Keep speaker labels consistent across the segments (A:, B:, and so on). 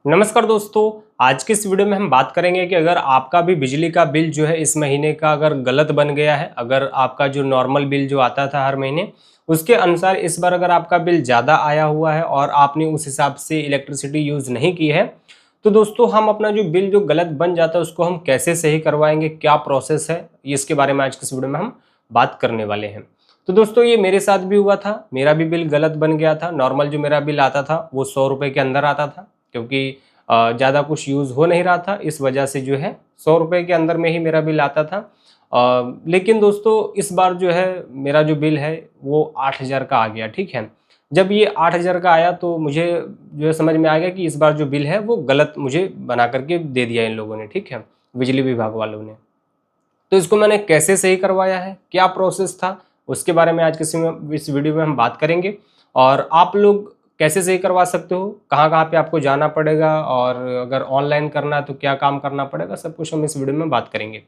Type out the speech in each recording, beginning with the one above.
A: नमस्कार दोस्तों, आज की इस वीडियो में हम बात करेंगे कि अगर आपका भी बिजली का बिल जो है इस महीने का अगर गलत बन गया है, अगर आपका जो नॉर्मल बिल जो आता था हर महीने उसके अनुसार इस बार अगर आपका बिल ज़्यादा आया हुआ है और आपने उस हिसाब से इलेक्ट्रिसिटी यूज़ नहीं की है, तो दोस्तों हम अपना जो बिल जो गलत बन जाता है उसको हम कैसे सही करवाएंगे, क्या प्रोसेस है, इसके बारे में आज की इस वीडियो में हम बात करने वाले हैं। तो दोस्तों ये मेरे साथ भी हुआ था, मेरा भी बिल गलत बन गया था। नॉर्मल जो मेरा बिल आता था वो 100 रुपये के अंदर आता था, क्योंकि ज़्यादा कुछ यूज़ हो नहीं रहा था, इस वजह से जो है 100 रुपये के अंदर में ही मेरा बिल आता था। लेकिन दोस्तों इस बार जो है मेरा जो बिल है वो 8,000 का आ गया, ठीक है। जब ये 8,000 का आया तो मुझे जो है समझ में आ गया कि इस बार जो बिल है वो गलत मुझे बना करके दे दिया इन लोगों ने, ठीक है, बिजली विभाग वालों ने। तो इसको मैंने कैसे सही करवाया है, क्या प्रोसेस था, उसके बारे में आज इस वीडियो में हम बात करेंगे। और आप लोग कैसे सही करवा सकते हो, कहाँ कहाँ पे आपको जाना पड़ेगा, और अगर ऑनलाइन करना है तो क्या काम करना पड़ेगा, सब कुछ हम इस वीडियो में बात करेंगे।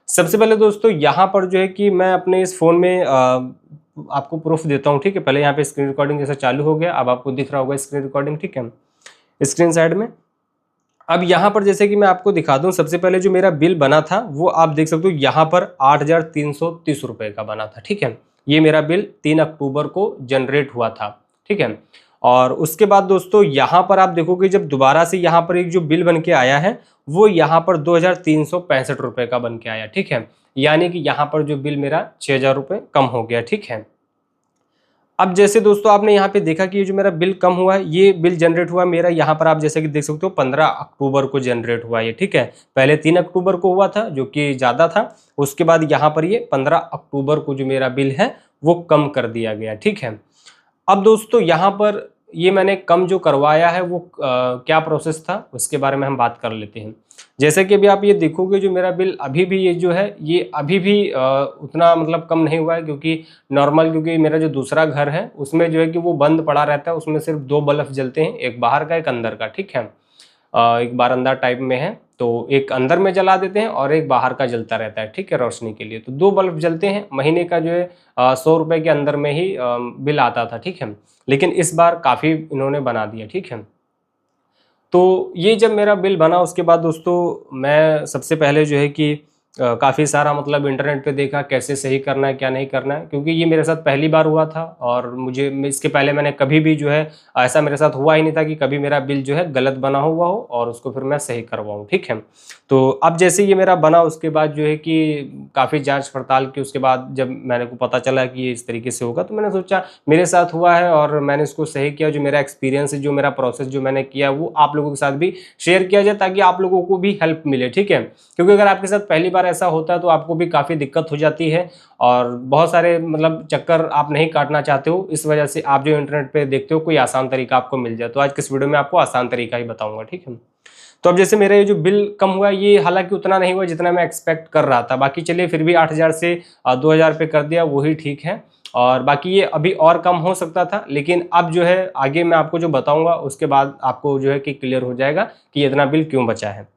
A: सबसे पहले दोस्तों यहाँ पर जो है कि मैं अपने इस फ़ोन में आपको प्रूफ देता हूँ, ठीक है। पहले यहाँ पे स्क्रीन रिकॉर्डिंग जैसा चालू हो गया, अब आपको दिख रहा होगा स्क्रीन रिकॉर्डिंग, ठीक है, स्क्रीन साइड में। अब यहाँ पर जैसे कि मैं आपको दिखा दूं, सबसे पहले जो मेरा बिल बना था वो आप देख सकते हो यहाँ पर 8,330 रुपये का बना था, ठीक है। ये मेरा बिल 3 अक्टूबर को जनरेट हुआ था, ठीक है। और उसके बाद दोस्तों यहाँ पर आप देखोगे जब दोबारा से यहाँ पर एक जो बिल बन के आया है वो यहाँ पर 2,365 रुपये का बन के आया, ठीक है। यानी कि यहाँ पर जो बिल मेरा 6,000 रुपये कम हो गया, ठीक है। अब जैसे दोस्तों आपने यहाँ पे देखा कि ये जो मेरा बिल कम हुआ है, ये बिल जनरेट हुआ मेरा यहाँ पर आप जैसे कि देख सकते हो 15 अक्टूबर को जनरेट हुआ ये, ठीक है। पहले 3 अक्टूबर को हुआ था जो कि ज़्यादा था, उसके बाद यहाँ पर ये 15 अक्टूबर को जो मेरा बिल है वो कम कर दिया गया, ठीक है। अब दोस्तों यहाँ पर ये मैंने कम जो करवाया है वो क्या प्रोसेस था उसके बारे में हम बात कर लेते हैं। जैसे कि अभी आप ये देखोगे जो मेरा बिल अभी भी ये जो है ये अभी भी उतना मतलब कम नहीं हुआ है, क्योंकि नॉर्मल, क्योंकि मेरा जो दूसरा घर है उसमें जो है कि वो बंद पड़ा रहता है, उसमें सिर्फ 2 बल्ब जलते हैं, एक बाहर का एक अंदर का, ठीक है। एक बारंदा टाइप में है तो एक अंदर में जला देते हैं और एक बाहर का जलता रहता है, ठीक है, रोशनी के लिए। तो 2 बल्ब जलते हैं, महीने का जो है 100 रुपये के अंदर में ही बिल आता था, ठीक है। लेकिन इस बार काफ़ी इन्होंने बना दिया, ठीक है। तो ये जब मेरा बिल बना उसके बाद दोस्तों मैं सबसे पहले जो है कि काफ़ी सारा मतलब इंटरनेट पे देखा कैसे सही करना है क्या नहीं करना है, क्योंकि ये मेरे साथ पहली बार हुआ था और इसके पहले मैंने कभी भी जो है ऐसा मेरे साथ हुआ ही नहीं था कि कभी मेरा बिल जो है गलत बना हुआ हो और उसको फिर मैं सही करवाऊँ, ठीक है। तो अब जैसे ये मेरा बना उसके बाद जो है कि काफ़ी जाँच पड़ताल की, उसके बाद जब मैंने को पता चला कि ये इस तरीके से होगा तो मैंने सोचा मेरे साथ हुआ है और मैंने इसको सही किया। जो मेरा एक्सपीरियंस है, जो मेरा प्रोसेस जो मैंने किया वो आप लोगों के साथ भी शेयर किया जाए ताकि आप लोगों को भी हेल्प मिले, ठीक है। क्योंकि अगर आपके साथ पहली बार ऐसा होता है तो आपको भी काफ़ी दिक्कत हो जाती है और बहुत सारे मतलब चक्कर आप नहीं काटना चाहते हो, इस वजह से आप जो इंटरनेट पे देखते हो कोई आसान तरीका आपको मिल जाए। तो आज के इस वीडियो में आपको आसान तरीका ही बताऊंगा, ठीक है। तो अब जैसे मेरा ये जो बिल कम हुआ ये हालांकि उतना नहीं हुआ जितना मैं एक्सपेक्ट कर रहा था, बाकी चलिए फिर भी 8,000 से 2,000 पे कर दिया, वही ठीक है। और बाकी ये अभी और कम हो सकता था, लेकिन अब जो है आगे मैं आपको जो बताऊंगा उसके बाद आपको जो है कि क्लियर हो जाएगा कि इतना बिल क्यों बचा है।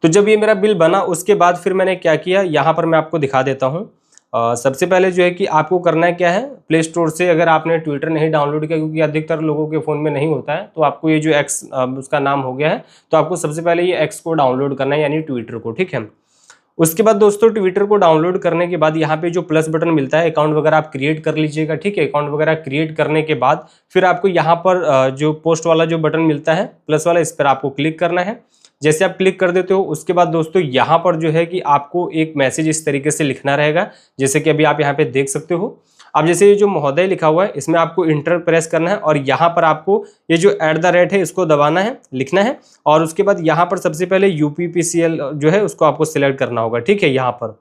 A: तो जब ये मेरा बिल बना उसके बाद फिर मैंने क्या किया, यहाँ पर मैं आपको दिखा देता हूँ। सबसे पहले जो है कि आपको करना है क्या है, प्ले स्टोर से अगर आपने ट्विटर नहीं डाउनलोड किया, क्योंकि अधिकतर लोगों के फ़ोन में नहीं होता है, तो आपको ये जो एक्स उसका नाम हो गया है, तो आपको सबसे पहले ये एक्स को डाउनलोड करना है, यानी ट्विटर को, ठीक है। उसके बाद दोस्तों ट्विटर को डाउनलोड करने के बाद यहाँ पे जो प्लस बटन मिलता है, अकाउंट वगैरह आप क्रिएट कर लीजिएगा, ठीक है। अकाउंट वगैरह क्रिएट करने के बाद फिर आपको यहाँ पर जो पोस्ट वाला जो बटन मिलता है प्लस वाला, इस पर आपको क्लिक करना है। जैसे आप क्लिक कर देते हो उसके बाद दोस्तों यहाँ पर जो है कि आपको एक मैसेज इस तरीके से लिखना रहेगा, जैसे कि अभी आप यहाँ पे देख सकते हो। अब जैसे ये जो महोदय लिखा हुआ है इसमें आपको इंटर प्रेस करना है और यहाँ पर आपको ये जो @ है इसको दबाना है, लिखना है। और उसके बाद यहाँ पर सबसे पहले UPPCL जो है उसको आपको सिलेक्ट करना होगा, ठीक है, यहाँ पर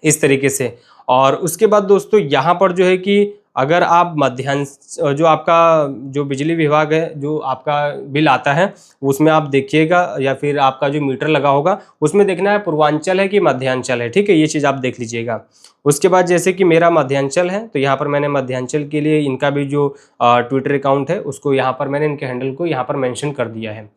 A: इस तरीके से। और उसके बाद दोस्तों यहाँ पर जो है कि अगर आप मध्यांश जो आपका जो बिजली विभाग है जो आपका बिल आता है उसमें आप देखिएगा, या फिर आपका जो मीटर लगा होगा उसमें देखना है पूर्वांचल है कि मध्यांचल है, ठीक है, ये चीज़ आप देख लीजिएगा। उसके बाद जैसे कि मेरा मध्यांचल है तो यहाँ पर मैंने मध्यांचल के लिए इनका भी जो ट्विटर अकाउंट है उसको यहाँ पर मैंने इनके हैंडल को यहाँ पर मेंशन कर दिया है।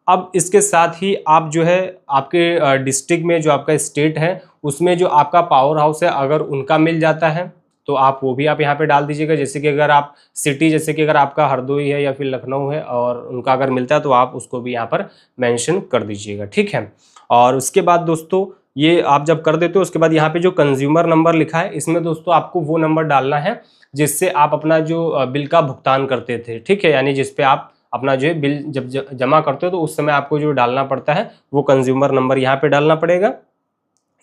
A: अब इसके साथ ही आप जो है आपके डिस्ट्रिक्ट में जो आपका स्टेट है उसमें जो आपका पावर हाउस है अगर उनका मिल जाता है तो आप वो भी आप यहाँ पे डाल दीजिएगा। जैसे कि अगर आप सिटी, जैसे कि अगर आपका हरदोई है या फिर लखनऊ है और उनका अगर मिलता है तो आप उसको भी यहाँ पर मेंशन कर दीजिएगा, ठीक है। और उसके बाद दोस्तों ये आप जब कर देते हो उसके बाद यहाँ पे जो कंज्यूमर नंबर लिखा है इसमें दोस्तों आपको वो नंबर डालना है जिससे आप अपना जो बिल का भुगतान करते थे, ठीक है। यानी जिस पे आप अपना जो है बिल जब जमा करते हो तो उस समय आपको जो डालना पड़ता है वो कंज्यूमर नंबर यहाँ पे डालना पड़ेगा।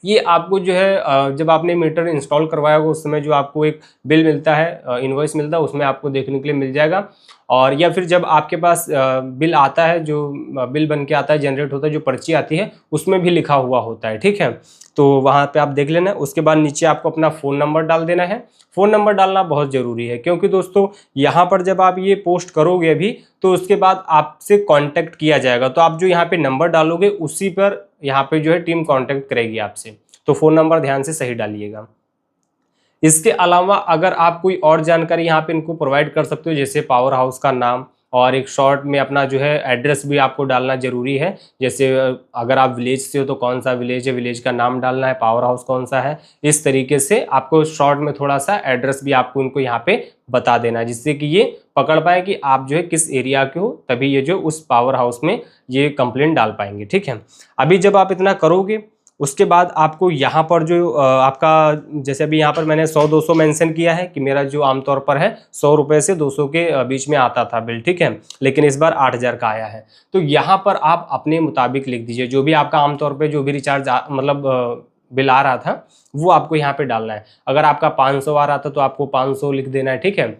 A: ये आपको जो है जब आपने मीटर इंस्टॉल करवाया होगा उस समय जो आपको एक बिल मिलता है, इनवॉइस मिलता है, उसमें आपको देखने के लिए मिल जाएगा। और या फिर जब आपके पास बिल आता है, जो बिल बन के आता है, जनरेट होता है, जो पर्ची आती है उसमें भी लिखा हुआ होता है, ठीक है। तो वहाँ पे आप देख लेना। उसके बाद नीचे आपको अपना फ़ोन नंबर डाल देना है। फ़ोन नंबर डालना बहुत ज़रूरी है क्योंकि दोस्तों यहाँ पर जब आप ये पोस्ट करोगे अभी तो उसके बाद आपसे कांटेक्ट किया जाएगा। तो आप जो यहाँ पे नंबर डालोगे उसी पर यहाँ पे जो है टीम कांटेक्ट करेगी आपसे। तो फ़ोन नंबर ध्यान से सही डालिएगा। इसके अलावा अगर आप कोई और जानकारी यहाँ पे इनको प्रोवाइड कर सकते हो, जैसे पावर हाउस का नाम और एक शॉर्ट में अपना जो है एड्रेस भी आपको डालना जरूरी है। जैसे अगर आप विलेज से हो तो कौन सा विलेज है, विलेज का नाम डालना है, पावर हाउस कौन सा है। इस तरीके से आपको शॉर्ट में थोड़ा सा एड्रेस भी आपको इनको यहाँ पे बता देना है जिससे कि ये पकड़ पाए कि आप जो है किस एरिया के हो, तभी ये जो उस पावर हाउस में ये कंप्लेंट डाल पाएंगे, ठीक है। अभी जब आप इतना करोगे उसके बाद आपको यहाँ पर जो आपका, जैसे अभी यहाँ पर मैंने 100-200 मेंशन किया है कि मेरा जो आमतौर पर है 100 रुपये से 200 के बीच में आता था बिल, ठीक है। लेकिन इस बार 8000 का आया है। तो यहाँ पर आप अपने मुताबिक लिख दीजिए, जो भी आपका आमतौर पर जो भी रिचार्ज मतलब बिल आ रहा था वो आपको यहाँ पे डालना है। अगर आपका 500 आ रहा था तो आपको 500 लिख देना है, ठीक है।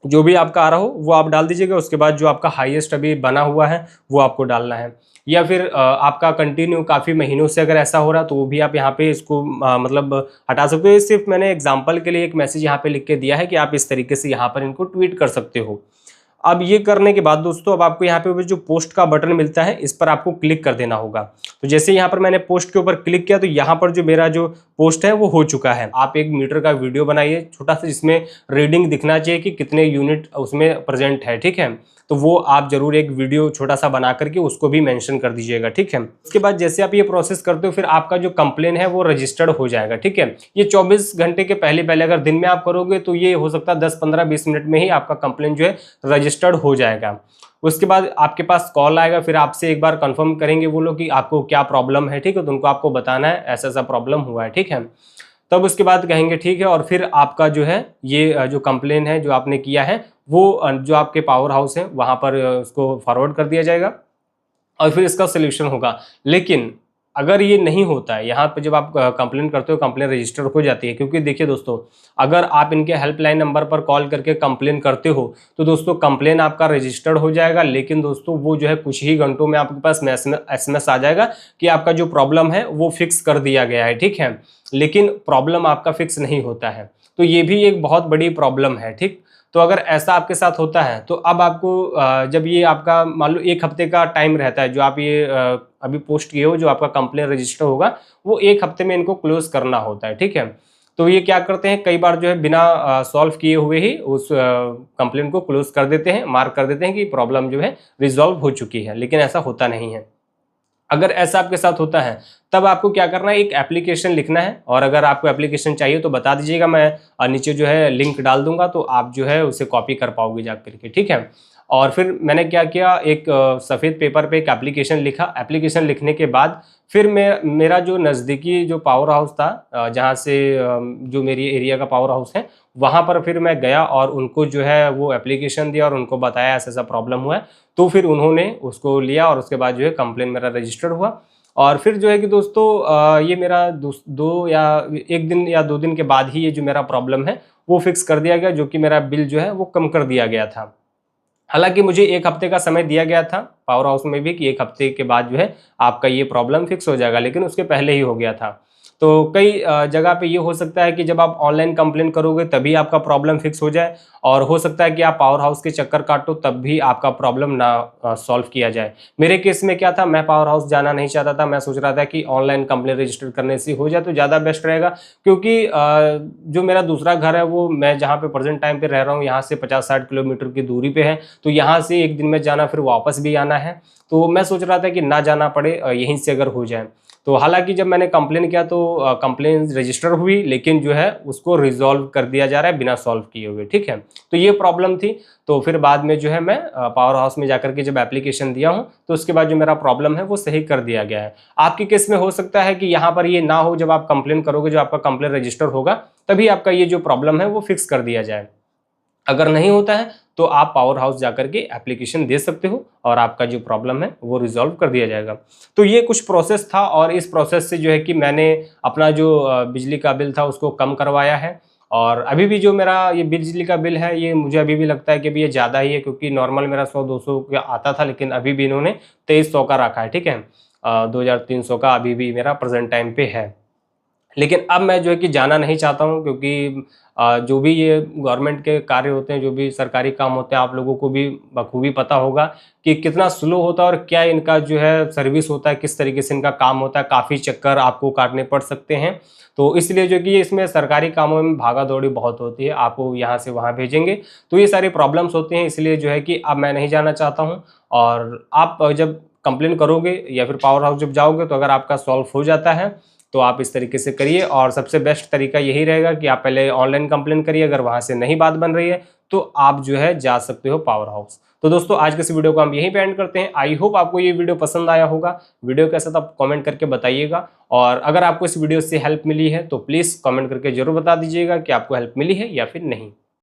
A: जो भी आपका आ रहा हो वो आप डाल दीजिएगा। उसके बाद जो आपका हाईएस्ट अभी बना हुआ है वो आपको डालना है। या फिर आपका कंटिन्यू काफ़ी महीनों से अगर ऐसा हो रहा तो वो भी आप यहाँ पे इसको मतलब हटा सकते हो। ये सिर्फ मैंने एग्जांपल के लिए एक मैसेज यहाँ पे लिख के दिया है कि आप इस तरीके से यहाँ पर इनको ट्वीट कर सकते हो। अब ये करने के बाद दोस्तों अब आपको यहाँ पे जो पोस्ट का बटन मिलता है इस पर आपको क्लिक कर देना होगा। तो जैसे यहाँ पर मैंने पोस्ट के ऊपर क्लिक किया तो यहाँ पर जो मेरा जो पोस्ट है वो हो चुका है। आप एक मीटर का वीडियो बनाइए छोटा सा जिसमें रीडिंग दिखना चाहिए कि कितने यूनिट उसमें प्रेजेंट है, ठीक है। तो वो आप जरूर एक वीडियो छोटा सा बना करके उसको भी मेंशन कर दीजिएगा, ठीक है। उसके बाद जैसे आप ये प्रोसेस करते हो फिर आपका जो कंप्लेन है वो रजिस्टर्ड हो जाएगा, ठीक है। ये 24 घंटे के पहले अगर दिन में आप करोगे तो ये हो सकता है 10-15-20 मिनट में ही आपका कंप्लेन जो है रजिस्टर्ड हो जाएगा। उसके बाद आपके पास कॉल आएगा, फिर आपसे एक बार कंफर्म करेंगे वो लोग कि आपको क्या प्रॉब्लम है, ठीक है। तो उनको आपको बताना है ऐसा ऐसा प्रॉब्लम हुआ है, ठीक है। तब उसके बाद कहेंगे ठीक है, और फिर आपका जो है ये जो कंप्लेन है जो आपने किया है वो जो आपके पावर हाउस है वहाँ पर उसको फॉरवर्ड कर दिया जाएगा और फिर इसका सोल्यूशन होगा। लेकिन अगर ये नहीं होता है, यहाँ पे जब आप कंप्लेन करते हो कंप्लेन रजिस्टर हो जाती है। क्योंकि देखिए दोस्तों अगर आप इनके हेल्पलाइन नंबर पर कॉल करके कंप्लेन करते हो तो दोस्तों कंप्लेन आपका रजिस्टर्ड हो जाएगा। लेकिन दोस्तों वो जो है कुछ ही घंटों में आपके पास SMS आ जाएगा कि आपका जो प्रॉब्लम है वो फिक्स कर दिया गया है, ठीक है। लेकिन प्रॉब्लम आपका फिक्स नहीं होता है, तो ये भी एक बहुत बड़ी प्रॉब्लम है, ठीक। तो अगर ऐसा आपके साथ होता है तो अब आपको जब ये आपका मान लो 1 हफ्ते का टाइम रहता है जो आप ये अभी पोस्ट किए हो, जो आपका कंप्लेन रजिस्टर होगा वो 1 हफ्ते में इनको क्लोज करना होता है, ठीक है। तो ये क्या करते हैं कई बार जो है बिना सॉल्व किए हुए ही उस कंप्लेन को क्लोज कर देते हैं, मार्क कर देते हैं कि प्रॉब्लम जो है रिजॉल्व हो चुकी है। लेकिन ऐसा होता नहीं है। अगर ऐसा आपके साथ होता है तब आपको क्या करना है, एक एप्लीकेशन लिखना है। और अगर आपको एप्लीकेशन चाहिए तो बता दीजिएगा, मैं नीचे जो है लिंक डाल दूंगा तो आप जो है उसे कॉपी कर पाओगे जा करके, ठीक है। और फिर मैंने क्या किया, एक सफ़ेद पेपर पे एक एप्लीकेशन लिखा। एप्लीकेशन लिखने के बाद फिर मेरा जो नज़दीकी जो पावर हाउस था जहाँ से जो मेरी एरिया का पावर हाउस है वहाँ पर फिर मैं गया और उनको जो है वो एप्लीकेशन दिया और उनको बताया ऐसा ऐसा प्रॉब्लम हुआ है। तो फिर उन्होंने उसको लिया और उसके बाद जो है कंप्लेन मेरा रजिस्टर्ड हुआ। और फिर जो है कि दोस्तों ये मेरा 1 दिन या 2 दिन के बाद ही ये जो मेरा प्रॉब्लम है वो फिक्स कर दिया गया, जो कि मेरा बिल जो है वो कम कर दिया गया था। हालांकि मुझे 1 हफ्ते का समय दिया गया था पावर हाउस में भी कि 1 हफ्ते के बाद जो है आपका ये प्रॉब्लम फिक्स हो जाएगा, लेकिन उसके पहले ही हो गया था। तो कई जगह पे ये हो सकता है कि जब आप ऑनलाइन कंप्लेन करोगे तभी आपका प्रॉब्लम फिक्स हो जाए, और हो सकता है कि आप पावर हाउस के चक्कर काटो तब भी आपका प्रॉब्लम ना सॉल्व किया जाए। मेरे केस में क्या था, मैं पावर हाउस जाना नहीं चाहता था। मैं सोच रहा था कि ऑनलाइन कंप्लेन रजिस्टर करने से हो जाए तो ज़्यादा बेस्ट रहेगा। क्योंकि जो मेरा दूसरा घर है वो मैं जहाँ पे प्रेजेंट टाइम पे रह रहा हूँ यहाँ से 50-60 किलोमीटर की दूरी पे है। तो यहाँ से 1 दिन में जाना फिर वापस भी आना है। तो मैं सोच रहा था कि ना जाना पड़े, यहीं से अगर हो जाए। तो हालांकि जब मैंने कंप्लेन किया तो कंप्लेन रजिस्टर हुई, लेकिन जो है उसको रिजॉल्व कर दिया जा रहा है बिना सॉल्व किए हुए, ठीक है। तो ये प्रॉब्लम थी। तो फिर बाद में जो है मैं पावर हाउस में जाकर के जब एप्लीकेशन दिया हूँ तो उसके बाद जो मेरा प्रॉब्लम है वो सही कर दिया गया है। आपके केस में हो सकता है कि यहाँ पर ये ना हो, जब आप कंप्लेन करोगे, जो आपका कंप्लेन रजिस्टर होगा तभी आपका ये जो प्रॉब्लम है वो फिक्स कर दिया जाए। अगर नहीं होता है तो आप पावर हाउस जाकर के एप्लीकेशन दे सकते हो और आपका जो प्रॉब्लम है वो रिजॉल्व कर दिया जाएगा। तो ये कुछ प्रोसेस था और इस प्रोसेस से जो है कि मैंने अपना जो बिजली का बिल था उसको कम करवाया है। और अभी भी जो मेरा ये बिजली का बिल है ये मुझे अभी भी लगता है कि भी ये ज़्यादा ही है, क्योंकि नॉर्मल मेरा 100-200 का आता था, लेकिन अभी भी इन्होंने 2300 का रखा है, ठीक है। 2300 का अभी भी मेरा प्रेजेंट टाइम पे है। लेकिन अब मैं जो है कि जाना नहीं चाहता हूँ, क्योंकि जो भी ये गवर्नमेंट के कार्य होते हैं, जो भी सरकारी काम होते हैं, आप लोगों को भी बखूबी पता होगा कि कितना स्लो होता है और क्या इनका जो है सर्विस होता है, किस तरीके से इनका काम होता है। काफ़ी चक्कर आपको काटने पड़ सकते हैं। तो इसलिए जो कि इसमें सरकारी कामों में भागा दौड़ी बहुत होती है, आपको यहाँ से वहाँ भेजेंगे, तो ये सारी प्रॉब्लम्स होती हैं। इसलिए जो है कि अब मैं नहीं जाना चाहता हूँ। और आप जब कंप्लेन करोगे या फिर पावर हाउस जब जाओगे, तो अगर आपका सॉल्व हो जाता है तो आप इस तरीके से करिए। और सबसे बेस्ट तरीका यही रहेगा कि आप पहले ऑनलाइन कंप्लेन करिए, अगर वहां से नहीं बात बन रही है तो आप जो है जा सकते हो पावर हाउस। तो दोस्तों आज के इस वीडियो को हम यहीं पे एंड करते हैं। आई होप आपको ये वीडियो पसंद आया होगा। वीडियो कैसा था आप कमेंट करके बताइएगा, और अगर आपको इस वीडियो से हेल्प मिली है तो प्लीज़ कमेंट करके जरूर बता दीजिएगा कि आपको हेल्प मिली है या फिर नहीं।